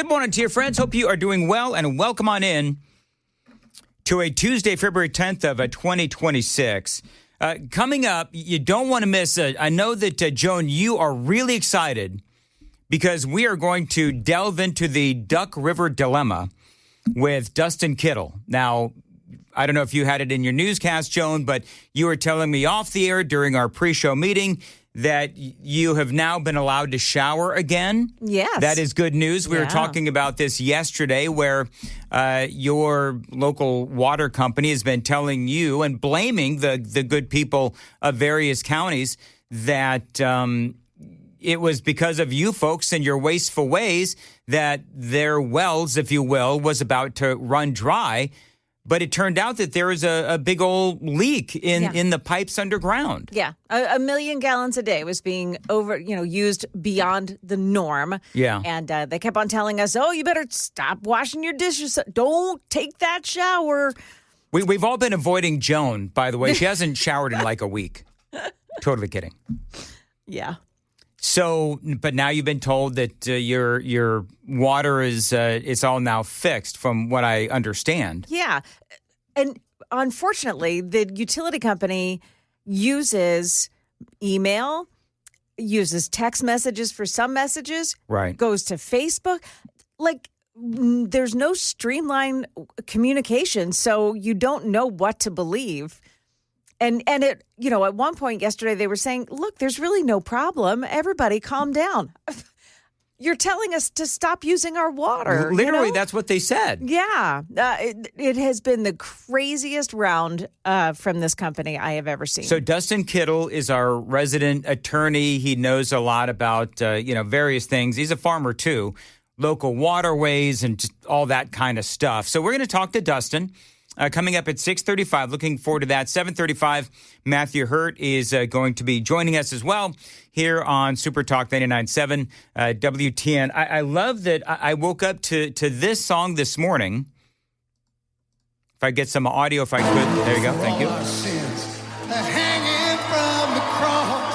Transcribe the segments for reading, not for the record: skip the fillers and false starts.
Good morning to your friends. Hope you are doing well, and welcome on in to a Tuesday, February 10th of 2026. Coming up, you don't want to miss it. I know that, Joan, you are really excited because we are going to delve into the Duck River dilemma with Dustin Kittle. Now, I don't know if you had it in your newscast, Joan, but you were telling me off the air during our pre-show meeting that you have now been allowed to shower again. Yes. That is good news. We were talking about this yesterday where your local water company has been telling you and blaming the good people of various counties that it was because of you folks and your wasteful ways that their wells, if you will, was about to run dry. But it turned out that there was a big old leak in the pipes underground. Yeah, a million gallons a day was being used beyond the norm. Yeah. And they kept on telling us, oh, you better stop washing your dishes. Don't take that shower. We've all been avoiding Joan, by the way. She hasn't showered in like a week. Totally kidding. Yeah. So, but now you've been told that your water is it's all now fixed, from what I understand. Yeah, and unfortunately, the utility company uses email, uses text messages for some messages, right? Goes to Facebook, there's no streamlined communication, so you don't know what to believe. And it, at one point yesterday, they were saying, look, there's really no problem. Everybody calm down. You're telling us to stop using our water. Literally, that's what they said. Yeah. It has been the craziest round from this company I have ever seen. So Dustin Kittle is our resident attorney. He knows a lot about, various things. He's a farmer, too. Local waterways and just all that kind of stuff. So we're going to talk to Dustin. Coming up at 6:35, looking forward to that. 7:35, Matthew Hurt is going to be joining us as well here on Super Talk 99.7 WTN. I love that I woke up to this song this morning. If I get some audio, if I could. There you go. Thank you. Hanging from the cross,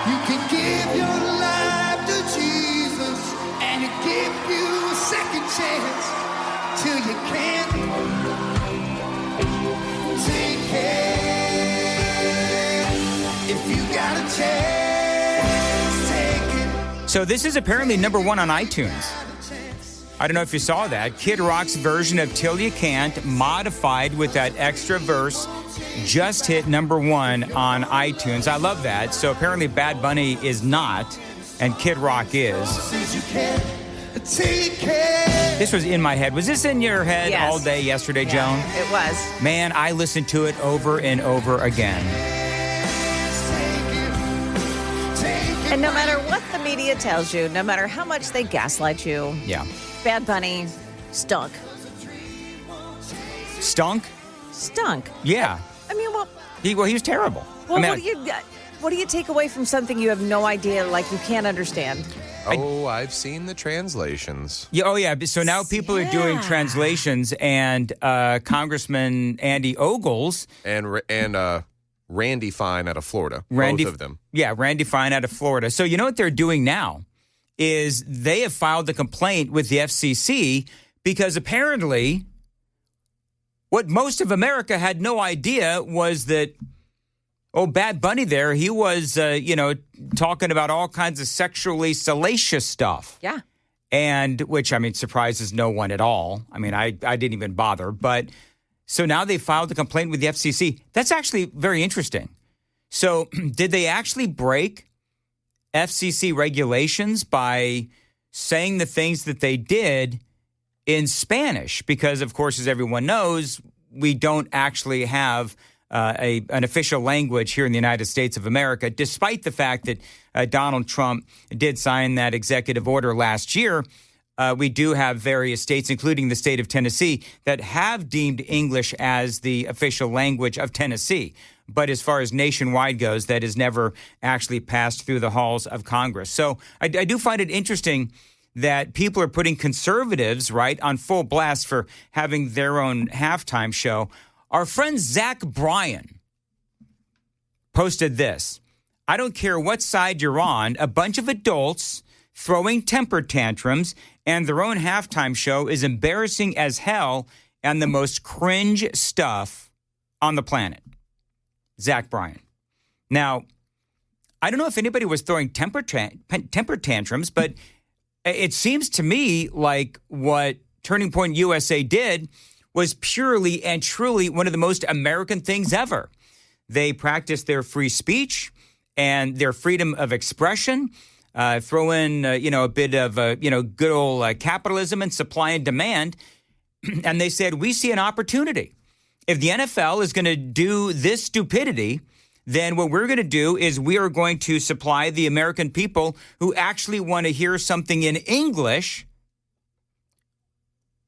you can give your life to Jesus, and you give you a second chance till you can't. So this is apparently number one on iTunes. I don't know if you saw that. Kid Rock's version of Till You Can't, modified with that extra verse, just hit number one on iTunes. I love that. So apparently Bad Bunny is not, and Kid Rock is. This was in my head. Was this in your head all day yesterday, Joan? It was. Man, I listened to it over and over again. And no matter what the media tells you, no matter how much they gaslight you, Bad Bunny stunk. Stunk? Stunk. Yeah. I mean, he was terrible. Well, what do you take away from something you have no idea, like you can't understand? I've seen the translations. Yeah, oh, yeah. So now people are doing translations, and Congressman Andy Ogles and Randy Fine out of Florida. Both of them. Yeah, Randy Fine out of Florida. So you know what they're doing now is they have filed a complaint with the FCC because apparently what most of America had no idea was that, Bad Bunny there, he was, talking about all kinds of sexually salacious stuff. Yeah. And which, surprises no one at all. I didn't even bother. But so now they filed a complaint with the FCC. That's actually very interesting. So did they actually break FCC regulations by saying the things that they did in Spanish? Because, of course, as everyone knows, we don't actually have an official language here in the United States of America, despite the fact that Donald Trump did sign that executive order last year. We do have various states, including the state of Tennessee, that have deemed English as the official language of Tennessee. But as far as nationwide goes, that has never actually passed through the halls of Congress. So I do find it interesting that people are putting conservatives, right, on full blast for having their own halftime show. Our friend Zach Bryan posted this. I don't care what side you're on, a bunch of adults throwing temper tantrums and their own halftime show is embarrassing as hell and the most cringe stuff on the planet. Zach Bryan. Now, I don't know if anybody was throwing temper tantrums, but it seems to me like what Turning Point USA did was purely and truly one of the most American things ever. They practiced their free speech and their freedom of expression, throw in, a bit of, good old capitalism and supply and demand. And they said, we see an opportunity. If the NFL is going to do this stupidity, then what we're going to do is we are going to supply the American people who actually want to hear something in English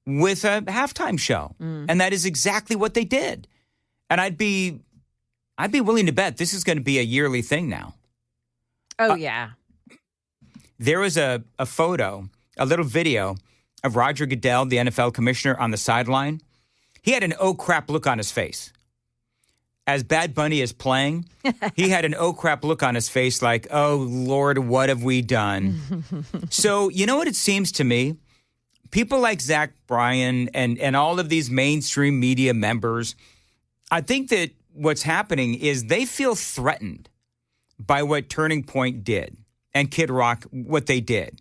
with a halftime show. And that is exactly what they did. And I'd be willing to bet this is going to be a yearly thing now. Oh, yeah. There was a photo, a little video of Roger Goodell, the NFL commissioner, on the sideline. He had an oh crap look on his face. As Bad Bunny is playing, he had an oh crap look on his face like, oh, Lord, what have we done? So, you know what it seems to me? People like Zach Bryan and all of these mainstream media members, I think that what's happening is they feel threatened by what Turning Point did and Kid Rock, what they did.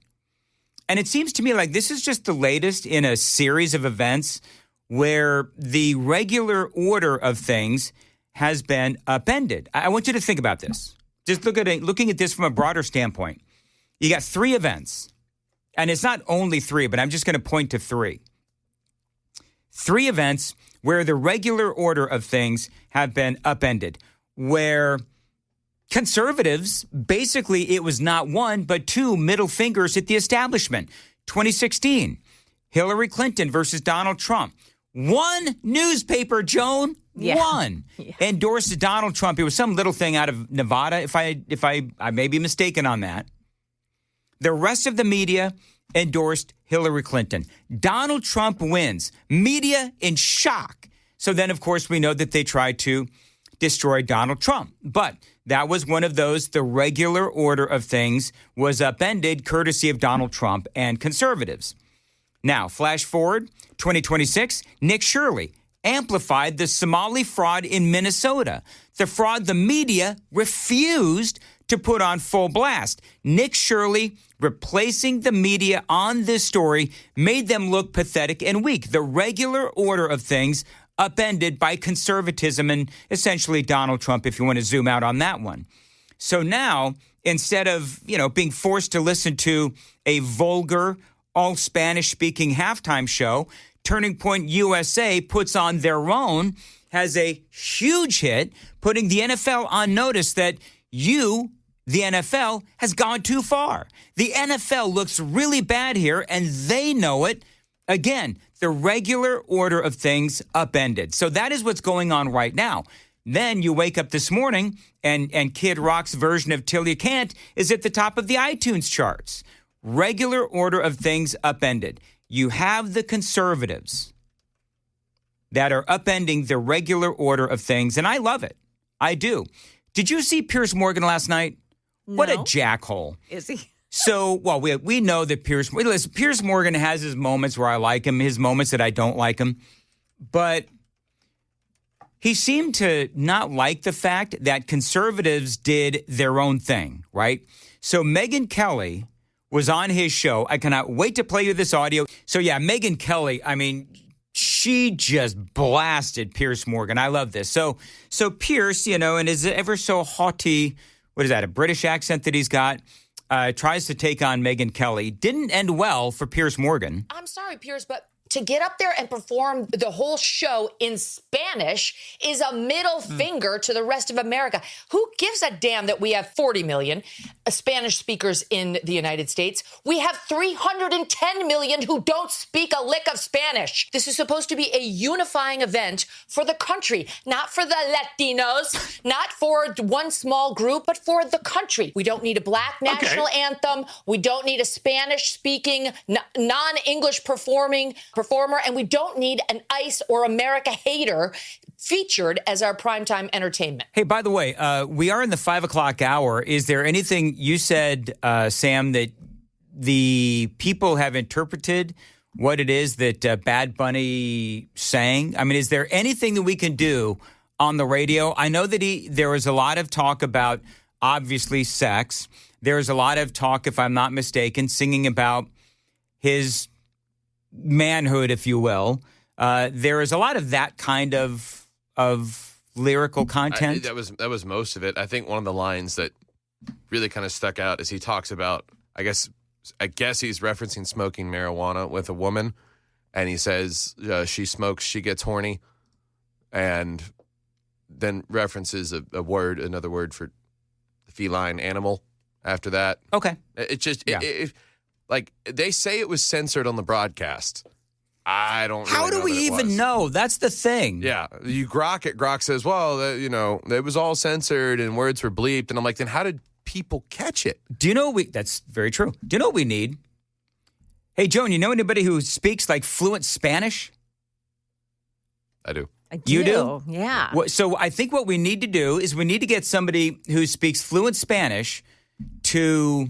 And it seems to me like this is just the latest in a series of events where the regular order of things has been upended. I want you to think about this. Just looking at this from a broader standpoint. You got 3 events, and it's not only 3, but I'm just going to point to 3. 3 events where the regular order of things have been upended, where conservatives, basically it was not 1, but 2 middle fingers at the establishment. 2016, Hillary Clinton versus Donald Trump. 1 newspaper, Joan, 1 endorsed Donald Trump. It was some little thing out of Nevada, if I may be mistaken on that. The rest of the media endorsed Hillary Clinton. Donald Trump wins. Media in shock. So then, of course, we know that they tried to destroy Donald Trump. But that was one of those, the regular order of things was upended courtesy of Donald Trump and conservatives. Now, flash forward, 2026, Nick Shirley amplified the Somali fraud in Minnesota. The fraud the media refused to put on full blast. Nick Shirley replacing the media on this story made them look pathetic and weak. The regular order of things upended by conservatism and essentially Donald Trump, if you want to zoom out on that one. So now, instead of, being forced to listen to a vulgar, all Spanish-speaking halftime show, Turning Point USA puts on their own, has a huge hit, putting the NFL on notice that the NFL, has gone too far. The NFL looks really bad here, and they know it. Again, the regular order of things upended. So that is what's going on right now. Then you wake up this morning, and Kid Rock's version of Till You Can't is at the top of the iTunes charts. Regular order of things upended. You have the conservatives that are upending the regular order of things, and I love it. I do. Did you see Piers Morgan last night? No. What a jackhole. Is he? So, well, we know that Piers Morgan has his moments where I like him, his moments that I don't like him. But he seemed to not like the fact that conservatives did their own thing, right? So Megyn Kelly was on his show. I cannot wait to play you this audio. So, yeah, Megyn Kelly, she just blasted Piers Morgan. I love this. So Piers, and his ever so haughty, what is that, a British accent that he's got, tries to take on Megyn Kelly. Didn't end well for Piers Morgan. I'm sorry, Piers, but to get up there and perform the whole show in Spanish is a middle finger to the rest of America. Who gives a damn that we have 40 million Spanish speakers in the United States? We have 310 million who don't speak a lick of Spanish. This is supposed to be a unifying event for the country, not for the Latinos, not for one small group, but for the country. We don't need a black national anthem. We don't need a Spanish-speaking, non-English performer, and we don't need an ICE or America hater featured as our primetime entertainment. Hey, by the way, we are in the 5 o'clock hour. Is there anything you said, Sam, that the people have interpreted what it is that Bad Bunny sang? I mean, is there anything that we can do on the radio? I know that there was a lot of talk about, obviously, sex. There was a lot of talk, if I'm not mistaken, singing about his manhood, if you will. There is a lot of that kind of lyrical content. That was most of it. I think one of the lines that really kind of stuck out is he talks about, I guess he's referencing smoking marijuana with a woman, and he says she smokes, she gets horny, and then references another word for feline animal after that. Okay. It just, like, they say it was censored on the broadcast. I don't really How do know we that it even was. know? That's the thing. Yeah. You grok it. Grok says, well, it was all censored and words were bleeped. And I'm like, then how did people catch it? Do you know that's very true. Do you know what we need? Hey, Joan, you know anybody who speaks like fluent Spanish? I do. You do? Yeah. So I think what we need to do is we need to get somebody who speaks fluent Spanish to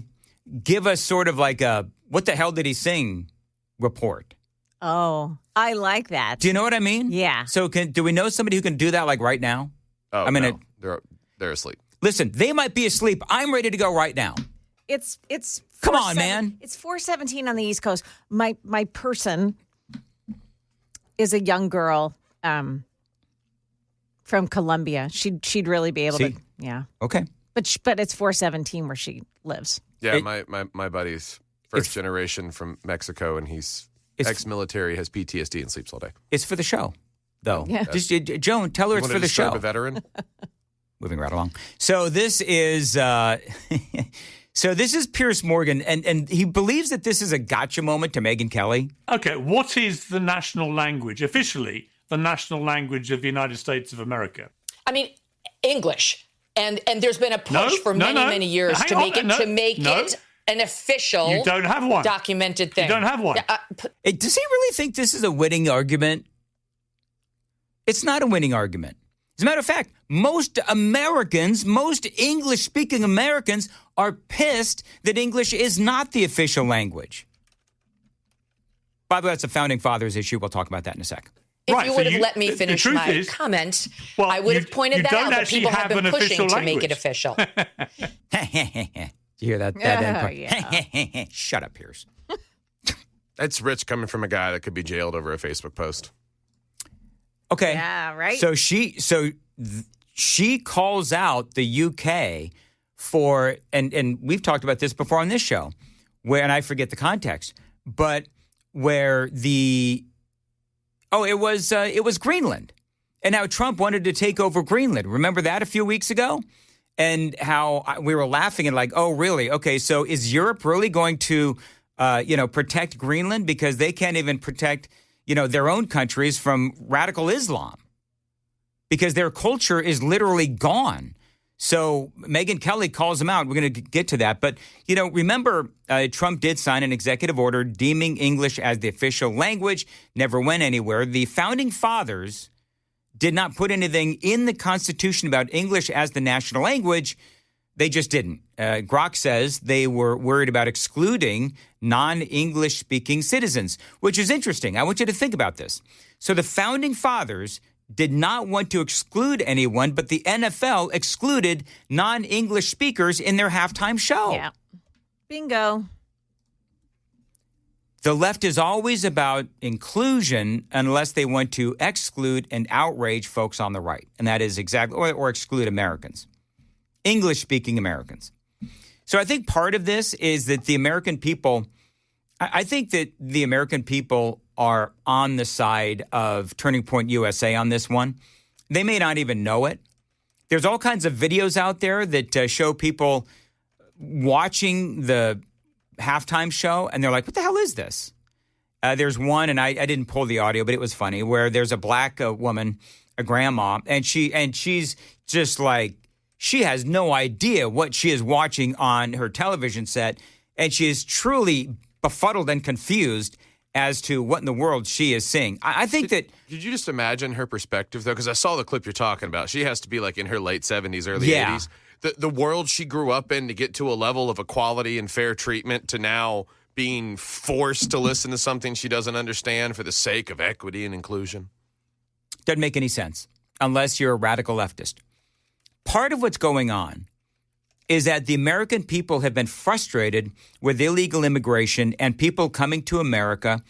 give us sort of like a what the hell did he sing report. Oh, I like that. Do you know what I mean? Yeah. So do we know somebody who can do that like right now? Oh, I mean, no. They're asleep. Listen, they might be asleep. I'm ready to go right now. It's Come on, man. It's 4:17 on the East Coast. My person is a young girl from Colombia. She'd really be able to. Yeah. Okay. But it's 4:17 where she lives. Yeah, my buddy's first generation from Mexico, and he's ex-military, has PTSD, and sleeps all day. It's for the show, though. Yeah. Just Joan, tell her it's for the show. A veteran. Moving right along. So this is Piers Morgan, and he believes that this is a gotcha moment to Megyn Kelly. Okay, what is the national language, officially the national language of the United States of America? I mean, English. And there's been a push for many years to make it an official. You don't have one. Documented thing. You don't have one. Does he really think this is a winning argument? It's not a winning argument. As a matter of fact, most English-speaking Americans are pissed that English is not the official language. By the way, that's a Founding Fathers issue. We'll talk about that in a sec. If you would have let me finish my comment, I would have pointed that out, but people have been pushing to make it official. You hear that? Yeah. Shut up, Piers. That's rich coming from a guy that could be jailed over a Facebook post. Okay. Yeah, right. So she calls out the UK for, and we've talked about this before on this show, and I forget the context, but where it was Greenland, and how Trump wanted to take over Greenland. Remember that a few weeks ago? And how we were laughing and like, oh, really? Okay, so is Europe really going to, protect Greenland because they can't even protect, their own countries from radical Islam because their culture is literally gone. So Megyn Kelly calls them out. We're going to get to that. But, remember, Trump did sign an executive order deeming English as the official language, never went anywhere. The Founding Fathers did not put anything in the Constitution about English as the national language. They just didn't. Grok says they were worried about excluding non-English speaking citizens, which is interesting. I want you to think about this. So the Founding Fathers did not want to exclude anyone, but the NFL excluded non-English speakers in their halftime show. Yeah. Bingo. The left is always about inclusion unless they want to exclude and outrage folks on the right. And that is exactly, or exclude Americans, English-speaking Americans. So I think part of this is that the American people, I think that the American people are on the side of Turning Point USA on this one. They may not even know it. There's all kinds of videos out there that show people watching the halftime show, and they're like, what the hell is this? There's one, and I didn't pull the audio, but it was funny, where there's a black woman, a grandma, and she's just like, she has no idea what she is watching on her television set, and she is truly befuddled and confused as to what in the world she is seeing. I think that... Did you just imagine her perspective, though? Because I saw the clip you're talking about. She has to be like in her late 70s, early 80s. the world she grew up in to get to a level of equality and fair treatment to now being forced to listen to something she doesn't understand for the sake of equity and inclusion? Doesn't make any sense unless you're a radical leftist. Part of what's going on is that the American people have been frustrated with illegal immigration and people coming to America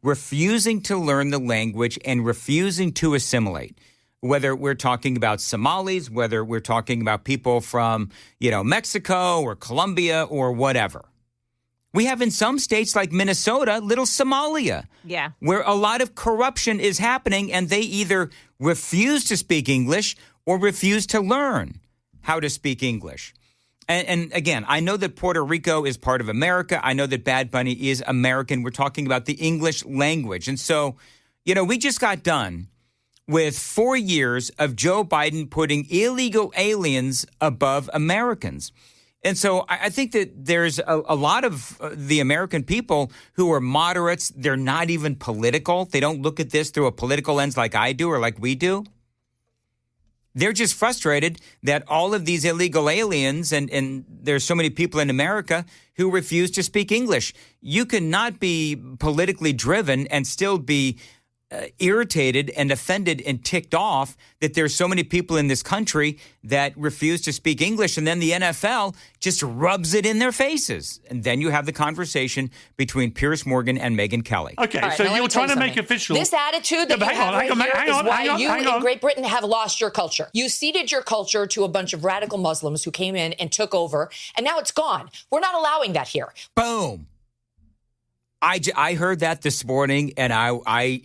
refusing to learn the language and refusing to assimilate. Whether we're talking about Somalis, whether we're talking about people from, Mexico or Colombia or whatever. We have in some states like Minnesota, little Somalia, where a lot of corruption is happening and they either refuse to speak English or refuse to learn how to speak English. And again, I know that Puerto Rico is part of America. I know that Bad Bunny is American. We're talking about the English language. And so, we just got done with 4 years of Joe Biden putting illegal aliens above Americans. And so I think that there's a lot of the American people who are moderates. They're not even political. They don't look at this through a political lens like I do or like we do. They're just frustrated that all of these illegal aliens and there's so many people in America who refuse to speak English. You cannot be politically driven and still be irritated and offended and ticked off that there's so many people in this country that refuse to speak English, and then the NFL just rubs it in their faces. And then you have the conversation between Piers Morgan and Megyn Kelly. Okay, right, so you're trying to make something. official. This attitude that you have right here is why you in Great Britain have lost your culture. You ceded your culture to a bunch of radical Muslims who came in and took over, and now it's gone. We're not allowing that here. Boom. I heard that this morning, and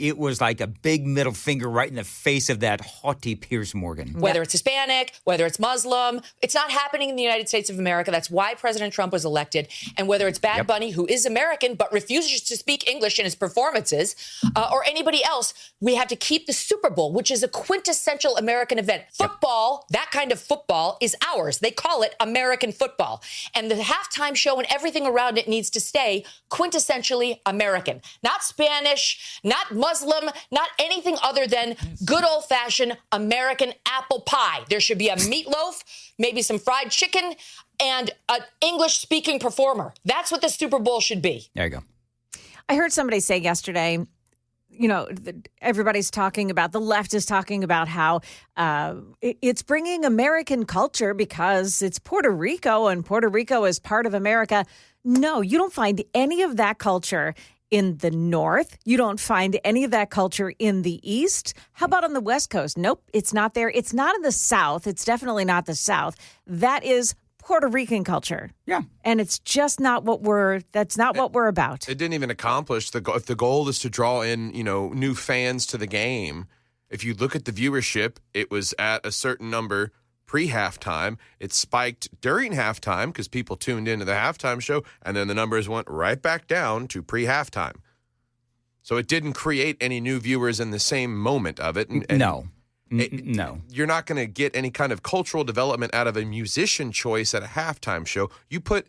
it was like a big middle finger right in the face of that haughty Piers Morgan. Whether it's Hispanic, whether it's Muslim, it's not happening in the United States of America. That's why President Trump was elected. And whether it's Bad Bunny, who is American but refuses to speak English in his performances, or anybody else, we have to keep the Super Bowl, which is a quintessential American event. Football, that kind of football, is ours. They call it American football. And the halftime show and everything around it needs to stay quintessentially American, not Spanish, not Muslim, not anything other than good old-fashioned American apple pie. There should be a meatloaf, maybe some fried chicken, and an English-speaking performer. That's what the Super Bowl should be. There you go. I heard somebody say yesterday, everybody's talking about, the left is talking about how it's bringing American culture because it's Puerto Rico and Puerto Rico is part of America. No, you don't find any of that culture in the North. You don't find any of that culture in the East. How about on the West Coast? Nope, it's not there. It's not in the South. It's definitely not the South. That is Puerto Rican culture. Yeah. And it's just not what that's not what we're about. It didn't even accomplish the goal. If the goal is to draw in, new fans to the game, if you look at the viewership, it was at a certain number pre-halftime. It spiked during halftime because people tuned into the halftime show, and then the numbers went right back down to pre-halftime. So it didn't create any new viewers in the same moment of it. No. You're not going to get any kind of cultural development out of a musician choice at a halftime show. You put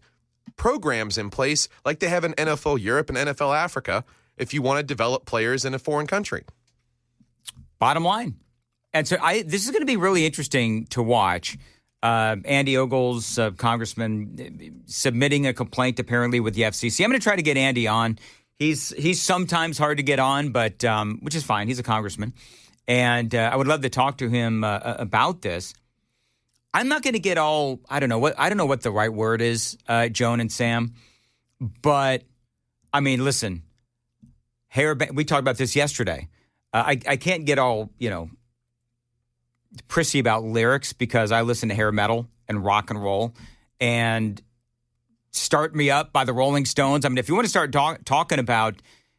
programs in place like they have in NFL Europe and NFL Africa if you want to develop players in a foreign country. Bottom line. And so this is going to be really interesting to watch. Andy Ogles, congressman, submitting a complaint apparently with the FCC. I'm going to try to get Andy on. He's sometimes hard to get on, but which is fine. He's a congressman. And I would love to talk to him about this. I'm not going to get all, I don't know what the right word is, Joan and Sam. But, I mean, listen, we talked about this yesterday. I can't get all, prissy about lyrics because I listen to hair metal and rock and roll. And Start Me Up by the Rolling Stones. I mean, if you want to start talking about,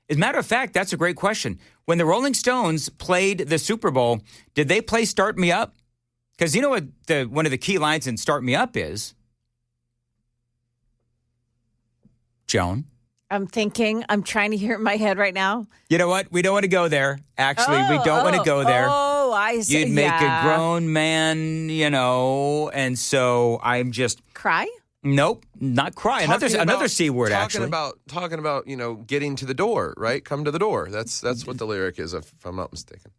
as a matter of fact, that's a great question. When the Rolling Stones played the Super Bowl, did they play Start Me Up? Because you know what one of the key lines in Start Me Up is? Joan? I'm trying to hear it in my head right now. You know what? We don't want to go there. Actually, we don't want to go there. Oh, I see. You'd make a grown man, and so I'm just... Cry? Nope, not cry. Another C word, actually. Talking about, getting to the door, right? Come to the door. That's what the lyric is, if I'm not mistaken.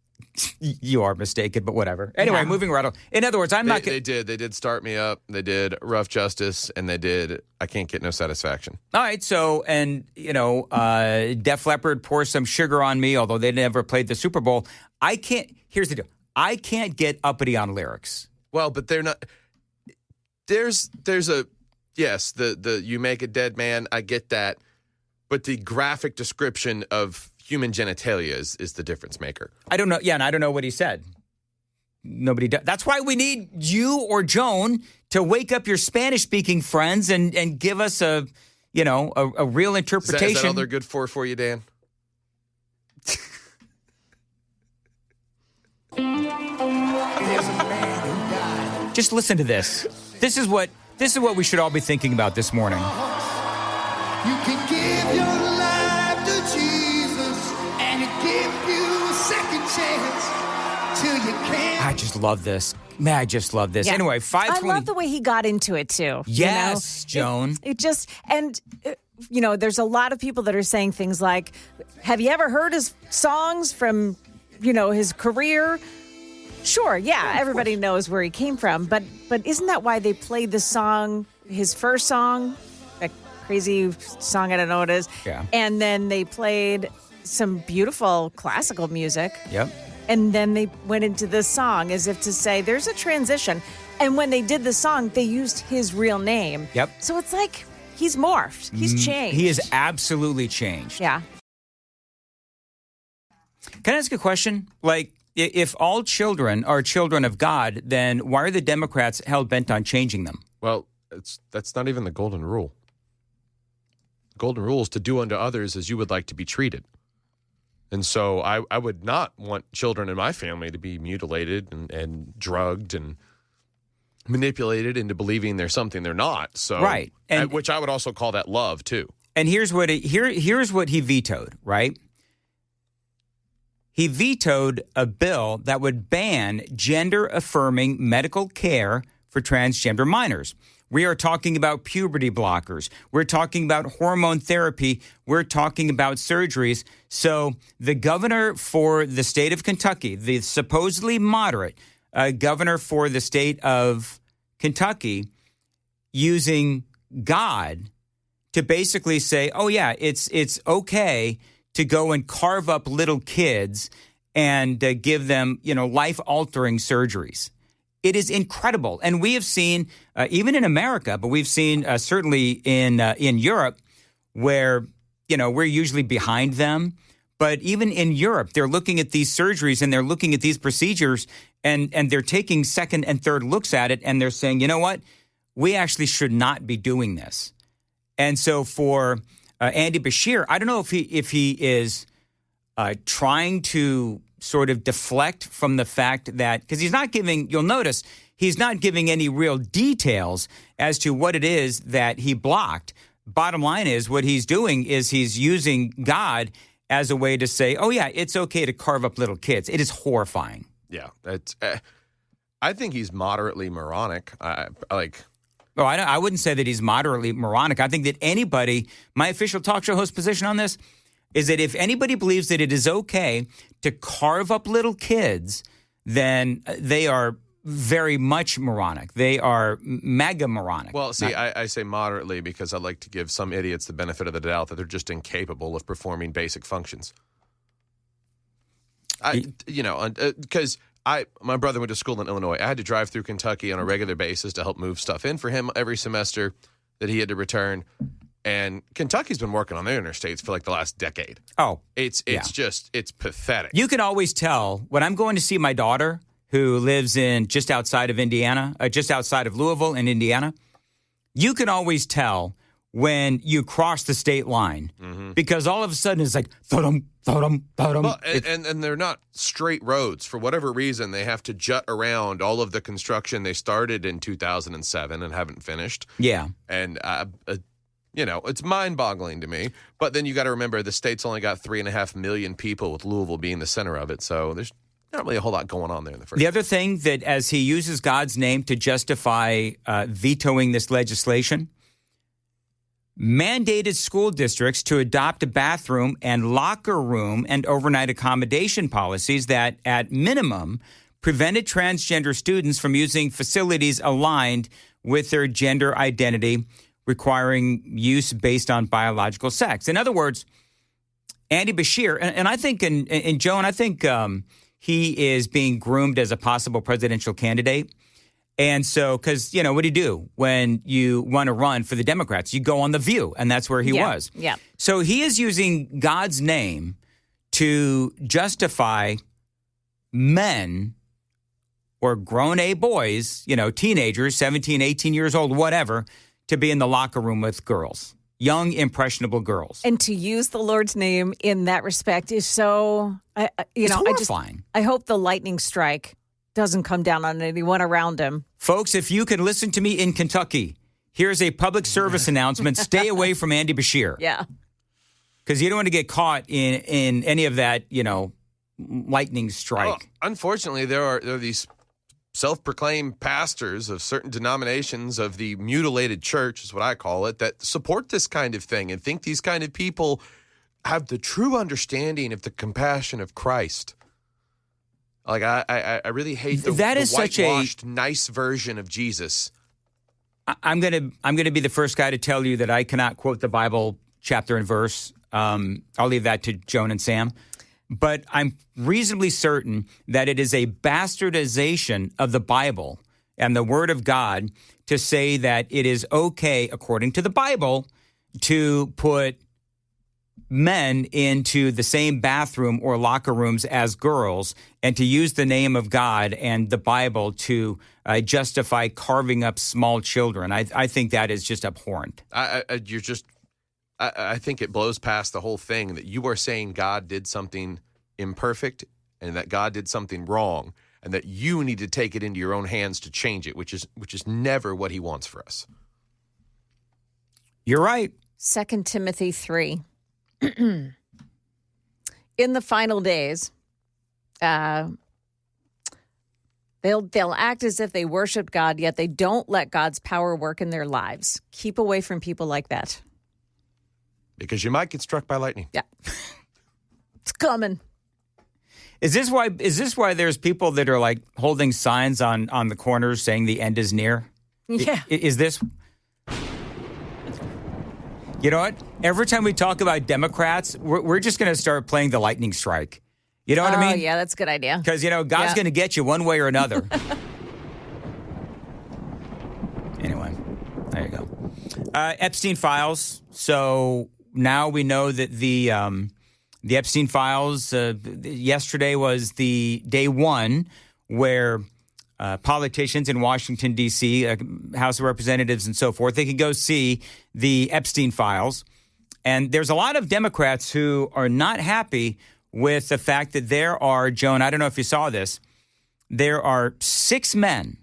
You are mistaken, but whatever. Anyway, moving right on. In other words, They did Start Me Up. They did Rough Justice, and they did I Can't Get No Satisfaction. All right, so, and, Def Leppard, Pour Some Sugar on Me, although they never played the Super Bowl. Here's the deal. I can't get uppity on lyrics. Well, but they're not. There's a, yes, the you make a dead man, I get that. But the graphic description of human genitalia is the difference maker. I don't know. Yeah, and I don't know what he said. Nobody does. That's why we need you or Joan to wake up your Spanish-speaking friends and give us a real interpretation. Is that all they're good for you, Dan? Just listen to this. This is what we should all be thinking about this morning. You can give your life to Jesus and he'll give you a second chance till you can't. I just love this. Man, I just love this. Yeah. Anyway, 520. I love the way he got into it, too. Yes, Joan. It just, and, there's a lot of people that are saying things like, have you ever heard his songs from, his career? Sure, yeah, everybody knows where he came from. But isn't that why they played the song, his first song, that crazy song, I don't know what it is. Yeah. And then they played some beautiful classical music. Yep. And then they went into this song as if to say there's a transition. And when they did the song, they used his real name. Yep. So it's like he's morphed. He's changed. He is absolutely changed. Yeah. Can I ask a question? Like, if all children are children of God, then why are the Democrats hell-bent on changing them? Well, that's not even the golden rule. The golden rule is to do unto others as you would like to be treated. And so I would not want children in my family to be mutilated and drugged and manipulated into believing they're something they're not. So, right. And, which I would also call that love, too. And here's what he vetoed, right? He vetoed a bill that would ban gender-affirming medical care for transgender minors. We are talking about puberty blockers. We're talking about hormone therapy. We're talking about surgeries. So the governor for the state of Kentucky, the supposedly moderate governor for the state of Kentucky, using God to basically say, oh, yeah, it's okay to go and carve up little kids and give them, life-altering surgeries. It is incredible. And we have seen, even in America, but we've seen certainly in Europe where, we're usually behind them. But even in Europe, they're looking at these surgeries and they're looking at these procedures and they're taking second and third looks at it. And they're saying, you know what? We actually should not be doing this. And so for Andy Bashir, I don't know if he is trying to sort of deflect from the fact that, because he's not giving, you'll notice, he's not giving any real details as to what it is that he blocked. Bottom line is, what he's doing is he's using God as a way to say, oh, yeah, it's okay to carve up little kids. It is horrifying. Yeah. I think he's moderately moronic. Oh, I wouldn't say that he's moderately moronic. I think that anybody, my official talk show host position on this is that if anybody believes that it is okay to carve up little kids, then they are very much moronic. They are mega moronic. Well, see, I say moderately because I like to give some idiots the benefit of the doubt that they're just incapable of performing basic functions. Because my brother went to school in Illinois. I had to drive through Kentucky on a regular basis to help move stuff in for him every semester that he had to return. And Kentucky's been working on their interstates for like the last decade. Oh, it's pathetic. You can always tell when I'm going to see my daughter, who lives in just outside of Indiana, just outside of Louisville in Indiana. You can always tell when you cross the state line because all of a sudden it's like thudum, thudum, thudum. Well, and they're not straight roads. For whatever reason, they have to jut around all of the construction they started in 2007 and haven't finished. Yeah. And it's mind-boggling to me. But then you got to remember the state's only got 3.5 million people, with Louisville being the center of it. So there's Not really a whole lot going on there in the first. The other thing that as he uses God's name to justify vetoing this legislation, mandated school districts to adopt a bathroom and locker room and overnight accommodation policies that, at minimum, prevented transgender students from using facilities aligned with their gender identity, requiring use based on biological sex. In other words, Andy Bashir, and I think, and Joan, I think he is being groomed as a possible presidential candidate. And so, because, you know, what do you do when you want to run for the Democrats? You go on The View, and that's where he was. Yeah. So he is using God's name to justify men or grown-A boys, you know, teenagers, 17, 18 years old, whatever, to be in the locker room with girls, young, impressionable girls. And to use the Lord's name in that respect is so, It's horrifying. I hope the lightning strike doesn't come down on anyone around him. Folks, if you can listen to me in Kentucky, here's a public service announcement. Stay away from Andy Bashir. Yeah. Because you don't want to get caught in any of that, you know, lightning strike. Well, unfortunately, there are these self-proclaimed pastors of certain denominations of the mutilated church, is what I call it, that support this kind of thing and think these kind of people have the true understanding of the compassion of Christ. Like, I really hate the whitewashed, nice version of Jesus. I'm gonna be the first guy to tell you that I cannot quote the Bible chapter and verse. I'll leave that to Joan and Sam. But I'm reasonably certain that it is a bastardization of the Bible and the Word of God to say that it is okay, according to the Bible, to put men into the same bathroom or locker rooms as girls and to use the name of God and the Bible to justify carving up small children. I think that is just abhorrent. I think it blows past the whole thing that you are saying God did something imperfect and that God did something wrong and that you need to take it into your own hands to change it, which is never what he wants for us. You're right. 2 Timothy 3. In the final days, they'll act as if they worship God, yet they don't let God's power work in their lives. Keep away from people like that. Because you might get struck by lightning. Yeah. It's coming. Is this why there's people that are like holding signs on the corners saying the end is near? Yeah. Is this? You know what? Every time we talk about Democrats, we're just going to start playing the lightning strike. You know what I mean? Oh, yeah, that's a good idea. Because, you know, God's going to get you one way or another. Anyway, there you go. Epstein files. So now we know that the Epstein files, yesterday was the day one where politicians in Washington, D.C., House of Representatives and so forth, they can go see the Epstein files. And there's a lot of Democrats who are not happy with the fact that there are, Joan, I don't know if you saw this, there are six men.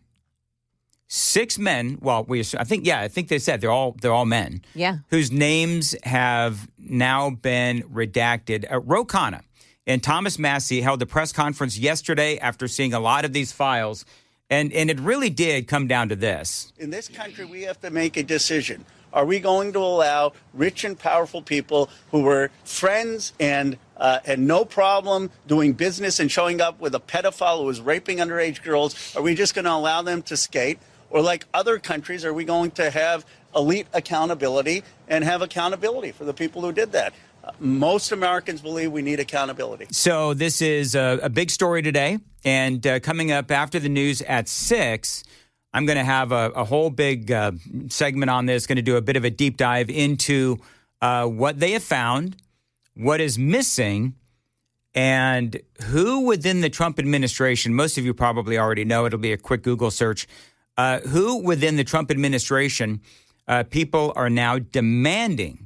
Well, I think they said they're all men. Yeah. Whose names have now been redacted. Ro Khanna and Thomas Massie held a press conference yesterday after seeing a lot of these files. And it really did come down to this. In this country, we have to make a decision. Are we going to allow rich and powerful people who were friends and had no problem doing business and showing up with a pedophile who was raping underage girls? Are we just going to allow them to skate? Or like other countries, are we going to have elite accountability and have accountability for the people who did that? Most Americans believe we need accountability. So this is a big story today. And coming up after the news at 6, I'm going to have a whole big segment on this, going to do a bit of a deep dive into what they have found, what is missing, and who within the Trump administration, most of you probably already know, it'll be a quick Google search, who within the Trump administration people are now demanding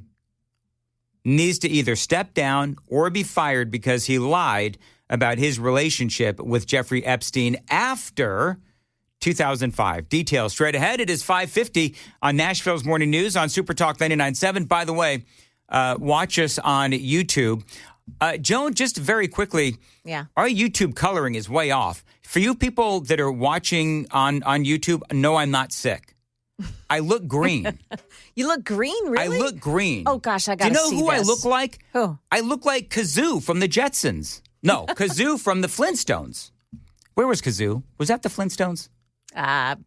needs to either step down or be fired because he lied about his relationship with Jeffrey Epstein after 2005. Details straight ahead. It is 5:50 on Nashville's Morning News on Super Talk 99.7. By the way, watch us on YouTube. Joan, just very quickly, Yeah. our YouTube coloring is way off. For you people that are watching on YouTube, no, I'm not sick. I look green. You look green, really? I look green. Oh, gosh, I Do got you to know see who this. I look like? Who? I look like Kazoo from the Jetsons. No, Kazoo from the Flintstones. Where was Kazoo? Was that the Flintstones? I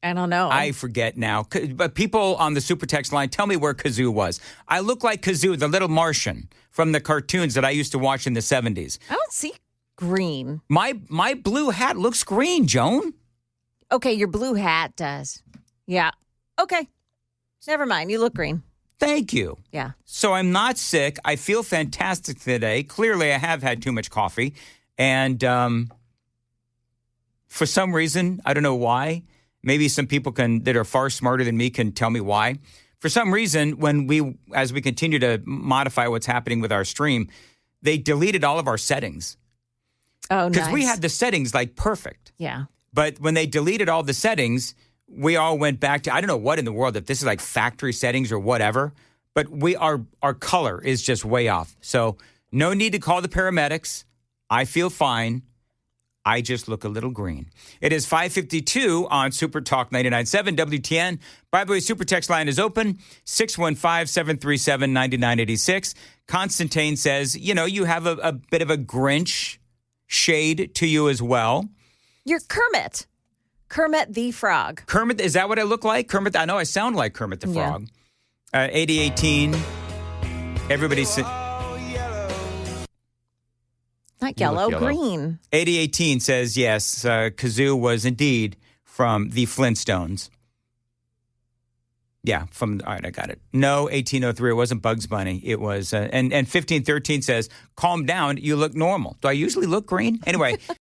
don't know. I forget now. But people on the super text line, tell me where Kazoo was. I look like Kazoo, the little Martian from the cartoons that I used to watch in the 70s. I don't see green. My blue hat looks green, Joan. Okay, your blue hat does. Yeah. Okay. Never mind. You look green. Thank you. Yeah. So I'm not sick. I feel fantastic today. Clearly, I have had too much coffee. And for some reason, I don't know why, maybe some people that are far smarter than me can tell me why. For some reason, as we continue to modify what's happening with our stream, they deleted all of our settings. Oh, nice. Because we had the settings like perfect. Yeah. But when they deleted all the settings, we all went back to, I don't know what in the world, if this is like factory settings or whatever, but our color is just way off. So no need to call the paramedics. I feel fine. I just look a little green. It is 5:52 on Super Talk 99.7 WTN. By the way, Super Text line is open, 615-737-9986. Constantine says, you have a bit of a Grinch shade to you as well. You're Kermit. Kermit the Frog. Kermit, is that what I look like? Kermit, I know I sound like Kermit the Frog. 8018. Everybody said... Not yellow, yellow. green. 8018 says, yes, Kazoo was indeed from the Flintstones. Yeah, all right, I got it. No, 1803, it wasn't Bugs Bunny. It was, and 1513 says, calm down, you look normal. Do I usually look green? Anyway,